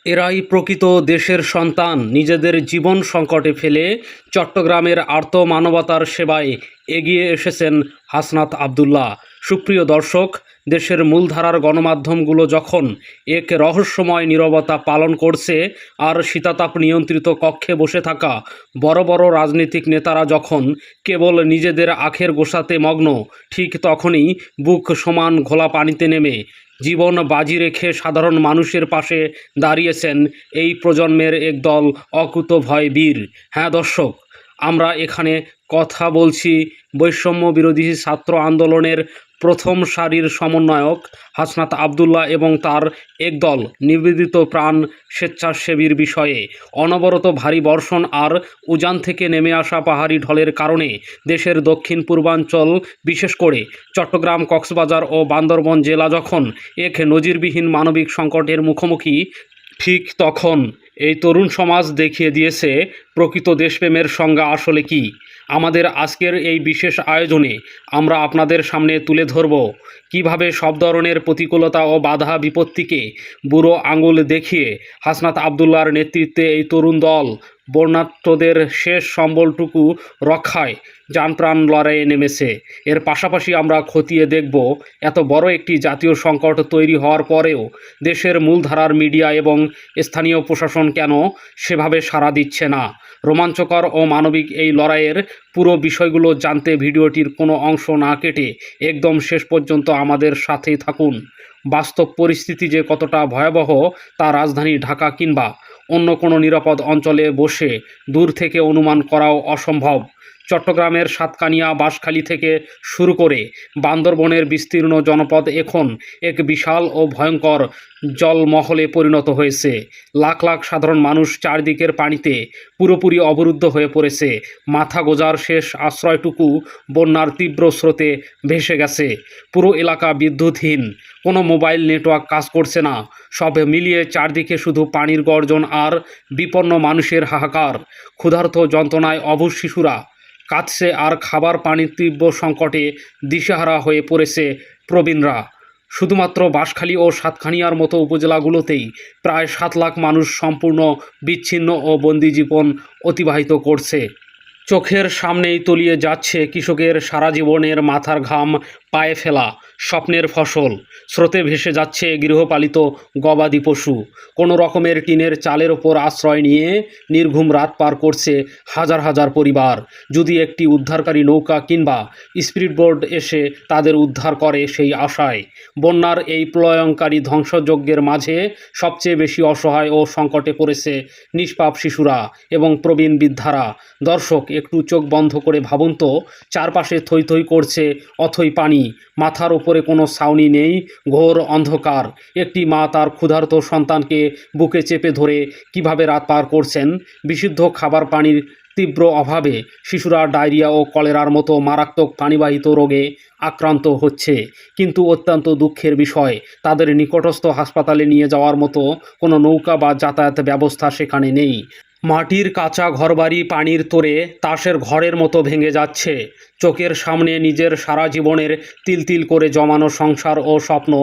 এরাই প্রকৃত দেশের সন্তান। নিজেদের জীবন সংকটে ফেলে চট্টগ্রামের আর্ত মানবতার সেবায় এগিয়ে এসেছেন হাসনাত আবদুল্লাহ। সুপ্রিয় দর্শক, দেশের মূলধারার গণমাধ্যমগুলো যখন এক রহস্যময় নীরবতা পালন করছে, আর শীতাতাপ নিয়ন্ত্রিত কক্ষে বসে থাকা বড় বড় রাজনৈতিক নেতারা যখন কেবল নিজেদের আখের গোছাতে মগ্ন, ঠিক তখনই বুক সমান ঘোলা পানিতে নেমে জীবন বাজি রেখে সাধারণ মানুষের পাশে দাঁড়িয়েছেন এই প্রজন্মের একদল অকুতোভয় বীর। হ্যাঁ দর্শক, আমরা এখানে কথা বলছি বৈষম্য বিরোধী ছাত্র আন্দোলনের প্রথম সারির সমন্বয়ক হাসনাত আবদুল্লাহ এবং তার একদল নিবেদিত প্রাণ স্বেচ্ছাসেবীর বিষয়ে। অনবরত ভারী বর্ষণ আর উজান থেকে নেমে আসা পাহাড়ি ঢলের কারণে দেশের দক্ষিণ পূর্বাঞ্চল, বিশেষ করে চট্টগ্রাম, কক্সবাজার ও বান্দরবন জেলা যখন এক নজিরবিহীন মানবিক সংকটের মুখোমুখি, ঠিক তখন এই তরুণ সমাজ দেখিয়ে দিয়েছে প্রকৃত দেশপ্রেমের সংজ্ঞা আসলে কী। আমাদের আজকের এই বিশেষ আয়োজনে আমরা আপনাদের সামনে তুলে ধরব কিভাবে সব ধরনের প্রতিকূলতা ও বাধা বিপত্তিকে বুড়ো আঙুল দেখিয়ে হাসনাত আবদুল্লাহর নেতৃত্বে এই তরুণ দল বর্ণাঢ্যদের শেষ সম্বলটুকু রক্ষায় জানপ্রাণ লড়াইয়ে নেমেছে। এর পাশাপাশি আমরা খতিয়ে দেখব এত বড় একটি জাতীয় সংকট তৈরি হওয়ার পরেও দেশের মূলধারার মিডিয়া এবং স্থানীয় প্রশাসন কেন সেভাবে সাড়া দিচ্ছে না। রোমাঞ্চকর ও মানবিক এই লড়াইয়ের পুরো বিষয়গুলো জানতে ভিডিওটির কোনো অংশ না কেটে একদম শেষ পর্যন্ত আমাদের সাথেই থাকুন। বাস্তব পরিস্থিতি যে কতটা ভয়াবহ তা রাজধানী ঢাকা কিংবা অন্য কোনো নিরাপদ অঞ্চলে বসে দূর থেকে অনুমান করাও অসম্ভব। চট্টগ্রামের সাতকানিয়া, বাঁশখালী থেকে শুরু করে বান্দরবনের বিস্তীর্ণ জনপদ এখন এক বিশাল ও ভয়ঙ্কর জলমহলে পরিণত হয়েছে। লাখ লাখ সাধারণ মানুষ চারদিকের পানিতে পুরোপুরি অবরুদ্ধ হয়ে পড়েছে। মাথা গোজার শেষ আশ্রয়টুকু বন্যার তীব্র স্রোতে ভেসে গেছে। পুরো এলাকা বিদ্যুৎহীন, কোনো মোবাইল নেটওয়ার্ক কাজ করছে না। সব মিলিয়ে চারদিকে শুধু পানির গর্জন আর বিপন্ন মানুষের হাহাকার। ক্ষুধার্ত যন্ত্রণায় অবুঝ শিশুরা কাঁদছে আর খাবার পানির তীব্র সংকটে দিশেহারা হয়ে পড়েছে প্রবীণরা। শুধুমাত্র বাঁশখালী ও সাতকানিয়ার মতো উপজেলাগুলোতেই প্রায় 7 লাখ মানুষ সম্পূর্ণ বিচ্ছিন্ন ও বন্দি জীবন অতিবাহিত করছে। চোখের সামনেই তলিয়ে যাচ্ছে কৃষকের সারা জীবনের মাথার ঘাম, পায়ে ফেলা স্বপ্নের ফসল। স্রোতে ভেসে যাচ্ছে গৃহপালিত গবাদি পশু। কোনো রকমের টিনের চালের ওপর আশ্রয় নিয়ে নির্ঘুম রাত পার করছে হাজার হাজার পরিবার। যদি একটি উদ্ধারকারী নৌকা কিংবা স্পিডবোট এসে তাদের উদ্ধার করে সেই আশায়। বন্যার এই প্রলয়ঙ্কারী ধ্বংসযজ্ঞের মাঝে সবচেয়ে বেশি অসহায় ও সংকটে পড়েছে নিষ্পাপ শিশুরা এবং প্রবীণ বৃদ্ধারা। দর্শক, একটু চোখ বন্ধ করে ভাবুন তো, চারপাশে থই থই করছে অথই পানি, মাথার উপরে কোনো ছাউনি নেই, ঘোর অন্ধকার। একটি মা তার ক্ষুধার্ত সন্তানকে বুকে চেপে ধরে কিভাবে রাত পার করছেন। বিশুদ্ধ খাবার পানির তীব্র অভাবে শিশুরা ডায়রিয়া ও কলেরার মতো মারাত্মক পানিবাহিত রোগে আক্রান্ত হচ্ছে। কিন্তু অত্যন্ত দুঃখের বিষয়, তাদের নিকটস্থ হাসপাতালে নিয়ে যাওয়ার মতো কোনো নৌকা বা যাতায়াত ব্যবস্থা সেখানে নেই। মাটির কাঁচা ঘরবাড়ি পানির তোরে তাসের ঘরের মতো ভেঙে যাচ্ছে। চোখের সামনে নিজের সারা জীবনের তিল তিল করে জমানো সংসার ও স্বপ্ন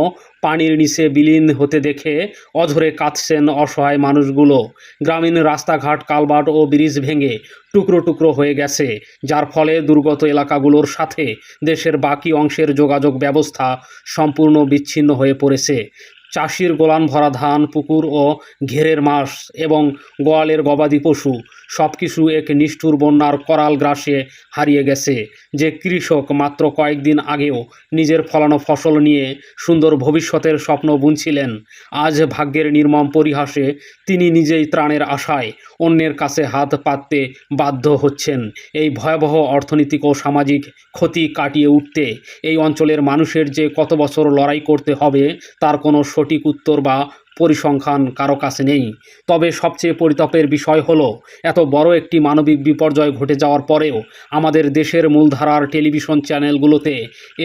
পানির নিচে বিলীন হতে দেখে অঝরে কাঁদছেন অসহায় মানুষগুলো। গ্রামীণ রাস্তাঘাট, কালভার্ট ও ব্রিজ ভেঙে টুকরো টুকরো হয়ে গেছে, যার ফলে দুর্গত এলাকাগুলোর সাথে দেশের বাকি অংশের যোগাযোগ ব্যবস্থা সম্পূর্ণ বিচ্ছিন্ন হয়ে পড়েছে। চাষির গোলান ভরা ধান, পুকুর ও ঘেরের মাছ এবং গোয়ালের গবাদি পশু সব কিছু এক নিষ্ঠুর বন্যার করাল গ্রাসে হারিয়ে গেছে। যে কৃষক মাত্র কয়েকদিন আগেও নিজের ফলানো ফসল নিয়ে সুন্দর ভবিষ্যতের স্বপ্ন বুনছিলেন, আজ ভাগ্যের নির্মম পরিহাসে তিনি নিজেই ত্রাণের আশায় অন্যের কাছে হাত পাততে বাধ্য হচ্ছেন। এই ভয়াবহ অর্থনৈতিক ও সামাজিক ক্ষতি কাটিয়ে উঠতে এই অঞ্চলের মানুষের যে কত বছর লড়াই করতে হবে তার কোনো সঠিক উত্তর বা পরিসংখ্যান কারো কাছে নেই। তবে সবচেয়ে পরিতাপের বিষয় হলো, এত বড় একটি মানবিক বিপর্যয় ঘটে যাওয়ার পরেও আমাদের দেশের মূলধারার টেলিভিশন চ্যানেলগুলোতে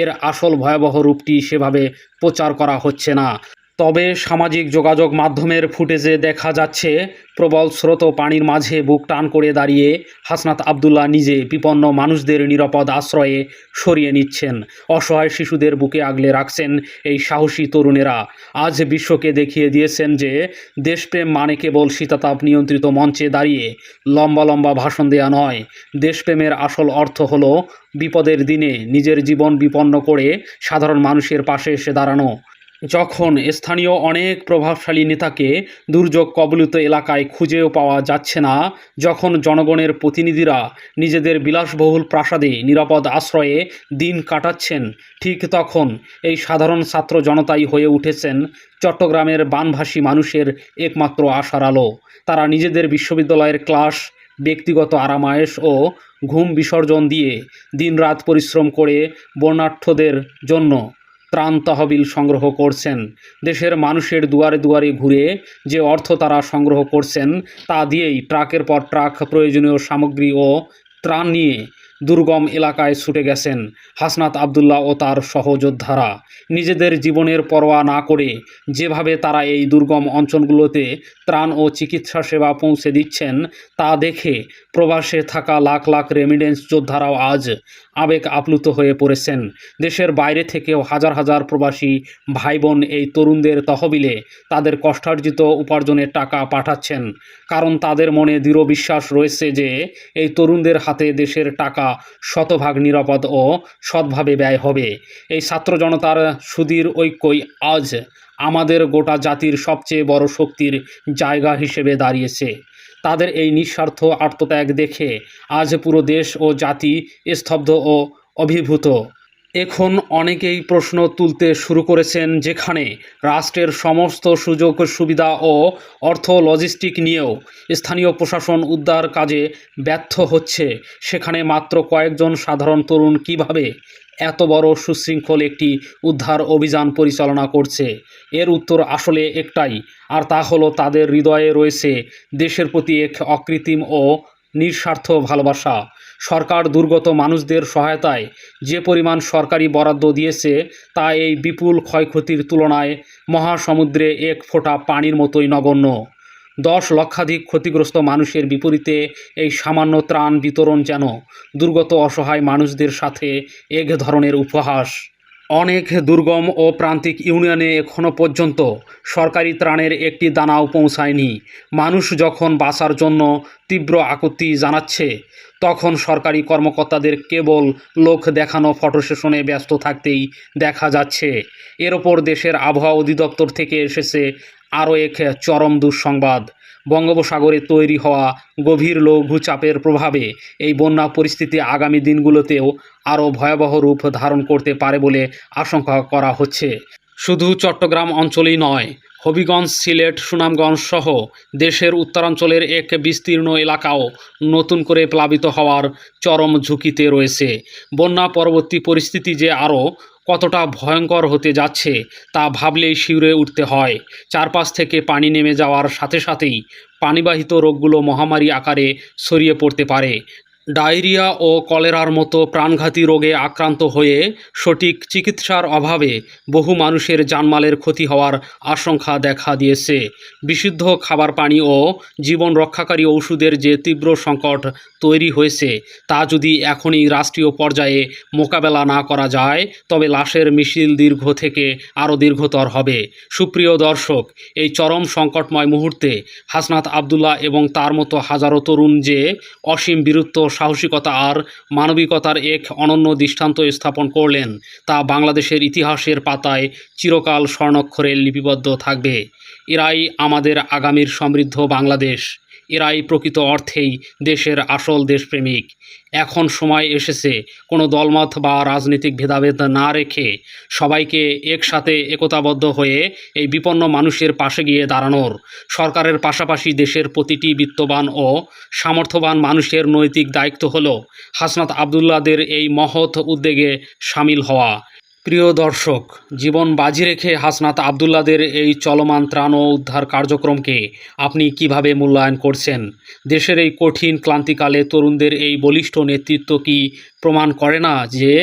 এর আসল ভয়াবহ রূপটি সেভাবে প্রচার করা হচ্ছে না। তবে সামাজিক যোগাযোগ মাধ্যমের ফুটেজে দেখা যাচ্ছে প্রবল স্রোত পানির মাঝে বুক টান করে দাঁড়িয়ে হাসনাত আবদুল্লাহ নিজে বিপন্ন মানুষদের নিরাপদ আশ্রয়ে সরিয়ে নিচ্ছেন। অসহায় শিশুদের বুকে আগলে রাখছেন এই সাহসী তরুণেরা। আজ বিশ্বকে দেখিয়ে দিয়েছেন যে দেশপ্রেম মানে কেবল শীতাতাপ নিয়ন্ত্রিত মঞ্চে দাঁড়িয়ে লম্বা লম্বা ভাষণ দেয়া নয়। দেশপ্রেমের আসল অর্থ হলো বিপদের দিনে নিজের জীবন বিপন্ন করে সাধারণ মানুষের পাশে এসে দাঁড়ানো। যখন স্থানীয় অনেক প্রভাবশালী নেতাকে দুর্যোগ কবলিত এলাকায় খুঁজেও পাওয়া যাচ্ছে না, যখন জনগণের প্রতিনিধিরা নিজেদের বিলাসবহুল প্রাসাদে নিরাপদ আশ্রয়ে দিন কাটাচ্ছেন, ঠিক তখন এই সাধারণ ছাত্র জনতাই হয়ে উঠেছেন চট্টগ্রামের বানভাসী মানুষের একমাত্র আশার আলো। তারা নিজেদের বিশ্ববিদ্যালয়ের ক্লাস, ব্যক্তিগত আরামায়েশ ও ঘুম বিসর্জন দিয়ে দিনরাত পরিশ্রম করে বন্যার্থদের জন্য ত্রাণ তহবিল সংগ্রহ করছেন। দেশের মানুষের দুয়ারে দুয়ারে ঘুরে যে অর্থ তারা সংগ্রহ করছেন তা দিয়েই ট্রাকের পর ট্রাক প্রয়োজনীয় সামগ্রী ও ত্রাণ নিয়ে দুর্গম এলাকায় ছুটে গেছেন হাসনাত আবদুল্লাহ ও তার সহযোদ্ধারা। নিজেদের জীবনের পরোয়া না করে যেভাবে তারা এই দুর্গম অঞ্চলগুলোতে ত্রাণ ও চিকিৎসা সেবা পৌঁছে দিচ্ছেন তা দেখে প্রবাসে থাকা লাখ লাখ রেমিডেন্স যোদ্ধারাও আজ আবেগ আপ্লুত হয়ে পড়েছেন। দেশের বাইরে থেকেও হাজার হাজার প্রবাসী ভাই বোন এই তরুণদের তহবিলে তাদের কষ্টার্জিত উপার্জনের টাকা পাঠাচ্ছেন, কারণ তাদের মনে দৃঢ় বিশ্বাস রয়েছে যে এই তরুণদের হাতে দেশের টাকা শতভাগ নিরাপদ ও সৎভাবে ব্যয় হবে। এই ছাত্র জনতার সুদীর ঐক্যই আজ আমাদের গোটা জাতির সবচেয়ে বড় শক্তির জায়গা হিসেবে দাঁড়িয়েছে। তাদের এই নিঃস্বার্থ আত্মত্যাগ দেখে আজ পুরো দেশ ও জাতি স্তব্ধ ও অভিভূত। এখন অনেকেই প্রশ্ন তুলতে শুরু করেছেন, যেখানে রাষ্ট্রের সমস্ত সুযোগ সুবিধা ও অর্থ লজিস্টিক নিয়েও স্থানীয় প্রশাসন উদ্ধার কাজে ব্যর্থ হচ্ছে, সেখানে মাত্র কয়েকজন সাধারণ তরুণ কিভাবে এত বড় সুশৃঙ্খল একটি উদ্ধার অভিযান পরিচালনা করছে? এর উত্তর আসলে একটাই, আর তা হলো তাদের হৃদয়ে রয়েছে দেশের প্রতি এক অকৃত্রিম ও নিঃস্বার্থ ভালোবাসা। সরকার দুর্গত মানুষদের সহায়তায় যে পরিমাণ সরকারি বরাদ্দ দিয়েছে তা এই বিপুল ক্ষয়ক্ষতির তুলনায় মহাসমুদ্রে এক ফোঁটা পানির মতোই নগণ্য। 10 লক্ষাধিক ক্ষতিগ্রস্ত মানুষের বিপরীতে এই সামান্য ত্রাণ বিতরণ যেন দুর্গত অসহায় মানুষদের সাথে এক ধরনের উপহাস। অনেক দুর্গম ও প্রান্তিক ইউনিয়নে এখনও পর্যন্ত সরকারি ত্রাণের একটি দানাও পৌঁছায়নি। মানুষ যখন বাঁচার জন্য তীব্র আকুতি জানাচ্ছে, তখন সরকারি কর্মকর্তাদের কেবল লোক দেখানো ফটো সেশনে ব্যস্ত থাকতেই দেখা যাচ্ছে। এর ওপর দেশের আবহাওয়া অধিদপ্তর থেকে এসেছে আরও এক চরম দুঃসংবাদ। বঙ্গোপসাগরে তৈরি হওয়া গভীর লঘুচাপের প্রভাবে এই বন্যা পরিস্থিতি আগামী দিনগুলোতেও আরও ভয়াবহ রূপ ধারণ করতে পারে বলে আশঙ্কা করা হচ্ছে। শুধু চট্টগ্রাম অঞ্চলেই নয়, হবিগঞ্জ, সিলেট, সুনামগঞ্জ সহ দেশের উত্তরাঞ্চলের এক বিস্তীর্ণ এলাকাও নতুন করে প্লাবিত হওয়ার চরম ঝুঁকিতে রয়েছে। বন্যা পরবর্তী পরিস্থিতি যে আরও কতটা ভয়ঙ্কর হতে যাচ্ছে তা ভাবলেই শিউরে উঠতে হয়। চারপাশ থেকে পানি নেমে যাওয়ার সাথে সাথেই পানিবাহিত রোগগুলো মহামারী আকারে ছড়িয়ে পড়তে পারে। ডায়রিয়া ও কলেরার মতো প্রাণঘাতী রোগে আক্রান্ত হয়ে সঠিক চিকিৎসার অভাবে বহু মানুষের জানমালের ক্ষতি হওয়ার আশঙ্কা দেখা দিয়েছে। বিশুদ্ধ খাবার পানি ও জীবন রক্ষাকারী ওষুধের যে তীব্র সংকট তৈরি হয়েছে তা যদি এখনই রাষ্ট্রীয় পর্যায়ে মোকাবেলা না করা যায় তবে লাশের মিছিল দীর্ঘ থেকে আরও দীর্ঘতর হবে। সুপ্রিয় দর্শক, এই চরম সংকটময় মুহূর্তে হাসনাত আবদুল্লাহ এবং তার মতো হাজারো তরুণ যে অসীম বীরত্ব, সাহসিকতা আর মানবিকতার এক অনন্য দৃষ্টান্ত স্থাপন করলেন তা বাংলাদেশের ইতিহাসের পাতায় চিরকাল স্বর্ণাক্ষরে লিপিবদ্ধ থাকবে। এরাই আমাদের আগামীর সমৃদ্ধ বাংলাদেশ। এরাই প্রকৃত অর্থেই দেশের আসল দেশপ্রেমিক। এখন সময় এসেছে কোনো দলমত বা রাজনৈতিক ভেদাভেদ না রেখে সবাইকে একসাথে একতাবদ্ধ হয়ে এই বিপন্ন মানুষের পাশে গিয়ে দাঁড়ানোর। সরকারের পাশাপাশি দেশের প্রতিটি বিত্তবান ও সামর্থ্যবান মানুষের নৈতিক দায়িত্ব হলো হাসনাত আবদুল্লাহদের এই মহৎ উদ্যোগে সামিল হওয়া। প্রিয় দর্শক, জীবন বাজি রেখে হাসনাত আবদুল্লাহদের এই চলমান ত্রাণ ও উদ্ধার কার্যক্রমকে আপনি কিভাবে মূল্যায়ন করছেন? দেশের এই কঠিন ক্লান্তিকালে তরুণদের এই বলিষ্ঠ নেতৃত্ব কি প্রমাণ করে না যে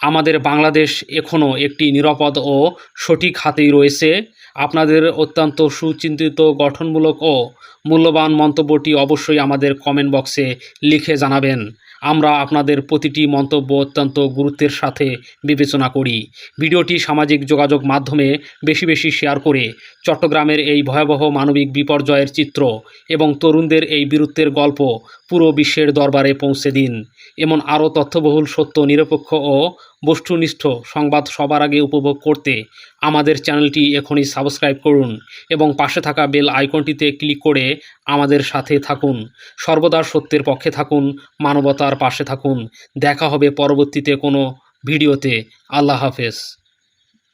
আমাদের বাংলাদেশ এখনও একটি নিরাপদ ও সঠিক হাতেই রয়েছে? আপনাদের অত্যন্ত সুচিন্তিত, গঠনমূলক ও মূল্যবান মন্তব্যটি অবশ্যই আমাদের কমেন্ট বক্সে লিখে জানাবেন। আমরা আপনাদের প্রতিটি মন্তব্য অত্যন্ত গুরুত্বের সাথে বিবেচনা করি। ভিডিওটি সামাজিক যোগাযোগ মাধ্যমে বেশি বেশি শেয়ার করে চট্টগ্রামের এই ভয়াবহ মানবিক বিপর্যয়ের চিত্র এবং তরুণদের এই বীরত্বের গল্প পুরো বিশ্বের দরবারে পৌঁছে দিন। এমন আরও তথ্যবহুল, সত্য, নিরপেক্ষ ও বস্তুনিষ্ঠ সংবাদ সবার আগে উপভোগ করতে আমাদের চ্যানেলটি এখনই সাবস্ক্রাইব করুন এবং পাশে থাকা বেল আইকনটিতে ক্লিক করে আমাদের সাথে থাকুন। সর্বদা সত্যের পক্ষে থাকুন, মানবতার পাশে থাকুন। দেখা হবে পরবর্তীতে কোনো ভিডিওতে। আল্লাহ হাফেজ।